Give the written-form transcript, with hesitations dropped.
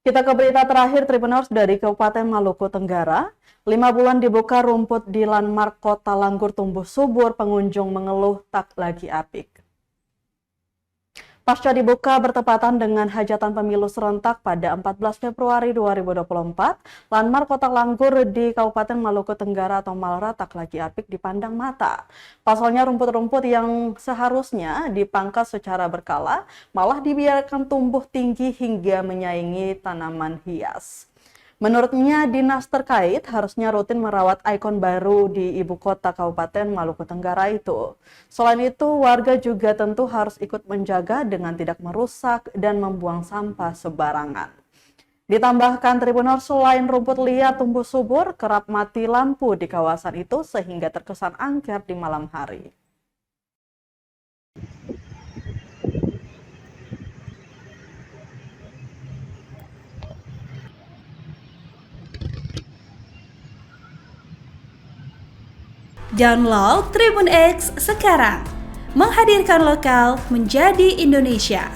Kita ke berita terakhir Tribuners dari Kabupaten Maluku Tenggara. 5 bulan dibuka rumput di Landmark Kota Langgur tumbuh subur, pengunjung mengeluh tak lagi apik. Pasca dibuka bertepatan dengan hajatan pemilu serentak pada 14 Februari 2024, Landmark Kota Langgur di Kabupaten Maluku Tenggara atau Malra tak lagi apik dipandang mata. Pasalnya rumput-rumput yang seharusnya dipangkas secara berkala malah dibiarkan tumbuh tinggi hingga menyaingi tanaman hias. Menurutnya, dinas terkait harusnya rutin merawat ikon baru di ibu kota Kabupaten Maluku Tenggara itu. Selain itu, warga juga tentu harus ikut menjaga dengan tidak merusak dan membuang sampah sembarangan. Ditambahkan Tribuners, selain rumput liar tumbuh subur, kerap mati lampu di kawasan itu sehingga terkesan angker di malam hari. Download Tribun X sekarang, menghadirkan lokal menjadi Indonesia.